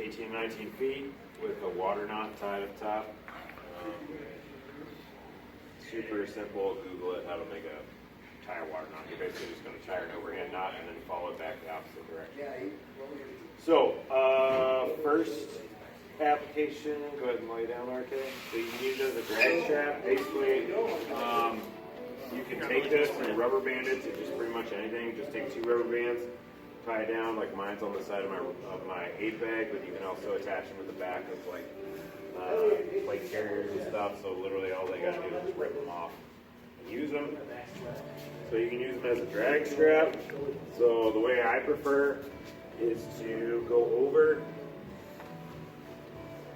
18, 19 feet with a water knot tied up top. Super simple. Google it, how to make a tie a water knot. You're basically just going to tie an overhand knot and then follow it back the opposite direction. So, first application, go ahead and lay down, RK. So you can use it as a drag strap. Basically, you can take this and rubber band it to just pretty much anything. Just take 2 rubber bands, tie it down like mine's on the side of my 8 bag, but you can also attach them at the back of like plate carriers and stuff. So literally all they got to do is just rip them off and use them. So you can use them as a drag strap. So the way I prefer is to go over.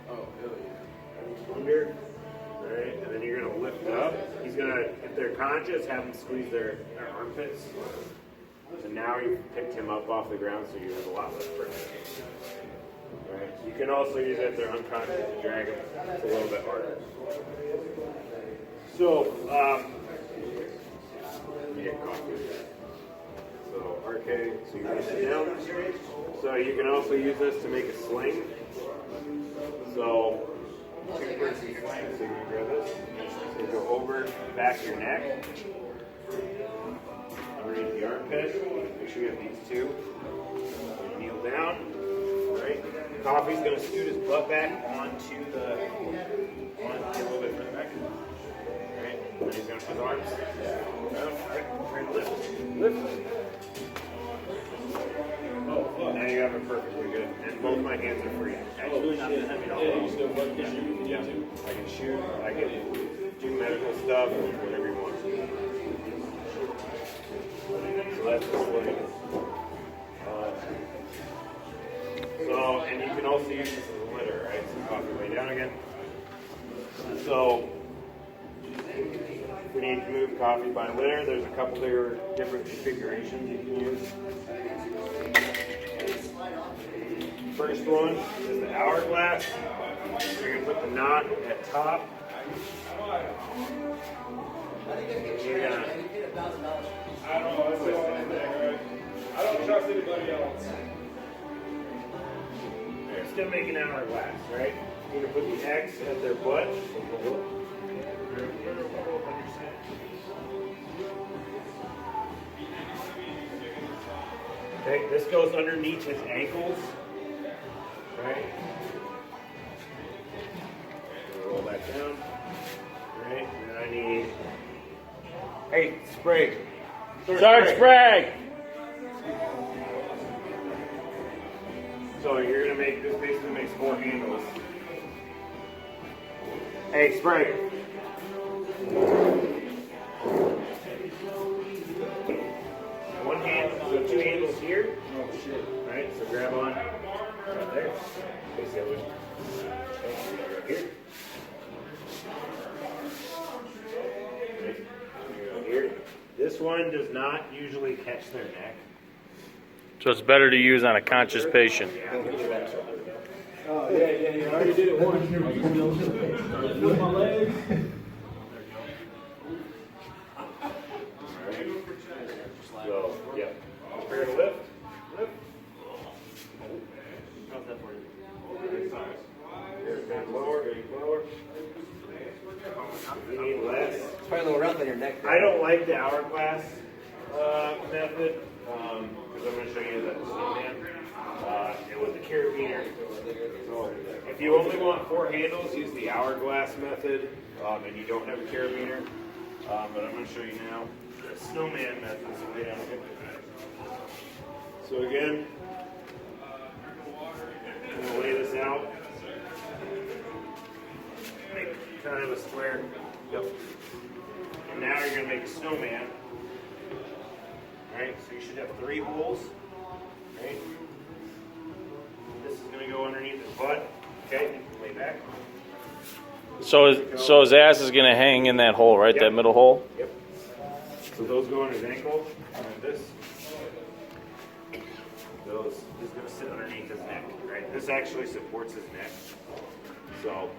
Oh, hell yeah. Under. Alright, and then you're going to lift up. He's going to, if they're conscious, have them squeeze their armpits. So now you've picked him up off the ground, so you have a lot less pressure. Alright, you can also use it if they're unconscious to drag them a little bit harder. So, so RK, so you're going to sit down. So you can also use this to make a sling. So, so you can grab this. So you go over the back of your neck, underneath the armpit. Make sure you have these two. So you kneel down. Right. Coffee's going to scoot his butt back onto a little bit further back. Right. And he's going to put his arms down. Right. Lift. Now you have it perfectly good. And both my hands are free. Actually, not that heavy at all. Yeah, you still work this shoot? Yeah. I can shoot, I can do medical stuff, whatever you want. So that's the sling. So, and you can also use this as a litter, right? So coffee lay down again. So, if we need to move coffee by litter, there's a couple different configurations you can use. First one is the hourglass. So you're going to put the knot at top. You're gonna, I don't know. That's what I'm saying, right? I don't trust anybody else. They're still making an hourglass, right? You're going to put the X at their butt. Okay, this goes underneath his ankles. Right? Roll that down. Right? And then I need. Hey, Sprague. Sarge Sprague! So you're gonna make this basically makes 4 handles. Hey, Sprague. One hand, so 2 handles here. Oh, shit. Right? So grab on. Right there. Face the other way. Right here. Right here. This one does not usually catch their neck. So it's better to use on a conscious patient. Oh, yeah. I already did it once. With my legs. Alright. So, yeah. Prepare to lift. Lift. How's that for you? Lower. You need less. It's probably a little rough on your neck. I don't like the hourglass method because I'm going to show you the Snowman. It was the carabiner. So if you only want 4 handles, use the hourglass method, and you don't have a carabiner. But I'm going to show you now the Snowman method. So lay down. So again, I'm going to lay this out. Make kind of a square. Yep. And now you're going to make a snowman. Right? So you should have 3 holes. Right? This is going to go underneath his butt. Okay? Lay back. So his ass is going to hang in that hole, right? Yep. That middle hole? Yep. So those go on his ankle. And this. Those is going to sit underneath his neck. Right? This actually supports his neck. So,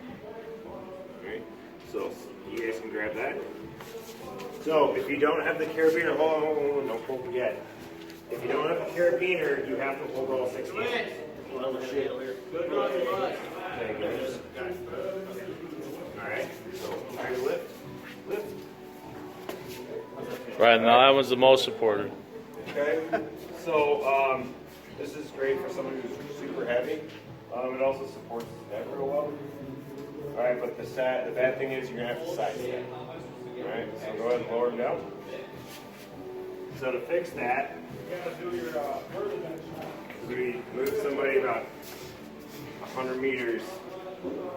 right? So you guys can grab that. So if you don't have the carabiner, hold on, don't pull it yet. If you don't have the carabiner, you have to hold all 6 handles. Well, shit. Good luck. Okay, guys. Alright, so try to lift. Lift. Right now, that one's the most supported. Okay, so this is great for someone who's super heavy. It also supports his neck real well. Alright, but the bad thing is you're going to have to side step. Alright, so go ahead and lower him down. So to fix that, we move somebody about 100 meters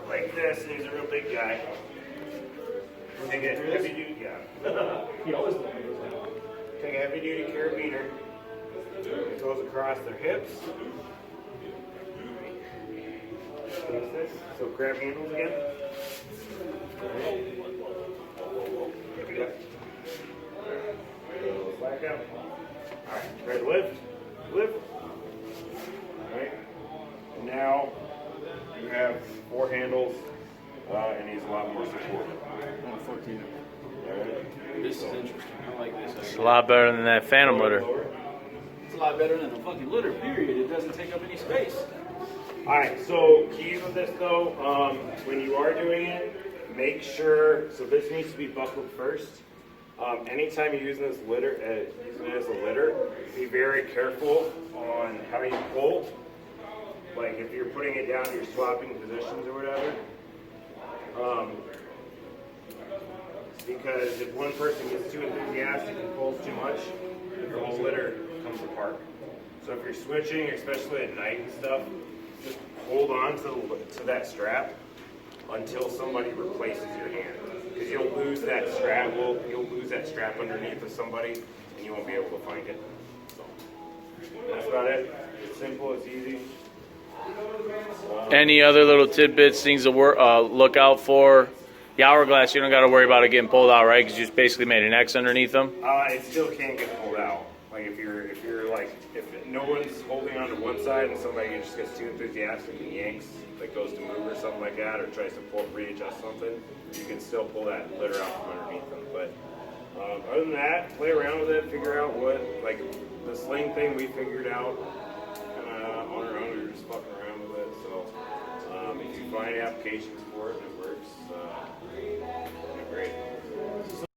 like this, and he's a real big guy. Take a heavy duty, take a heavy duty carabiner. It goes across their hips. So grab handles again. Back out. Alright, ready to lift? Lift. Alright. Now you have 4 handles and he's a lot more supportive. Oh, 14. Alright. This is interesting. I like this. It's a lot better than that Phantom litter. It's a lot better than a fucking litter, period. It doesn't take up any space. Alright, so keys with this though, when you are doing it, make sure, so this needs to be buckled first. Anytime you're using this litter, using it as a litter, be very careful on how you pull. Like if you're putting it down, you're swapping positions or whatever. Because if one person gets too enthusiastic and pulls too much, the whole litter comes apart. So if you're switching, especially at night and stuff, just hold on to that strap until somebody replaces your hand. Because you'll lose that strap. You'll lose that strap underneath of somebody, and you won't be able to find it. So that's about it. It's simple. It's easy. Any other little tidbits, things to look out for? The hourglass, you don't got to worry about it getting pulled out, right? Because you just basically made an X underneath them. It still can get pulled out. Like if no one's holding on to one side and somebody just gets too enthusiastic and yanks, like goes to move or something like that, or tries to readjust something, you can still pull that litter out from underneath them. But other than that, play around with it, figure out what, like the sling thing we figured out on our own. We were just fucking around with it. So if you find applications for it and it works, great.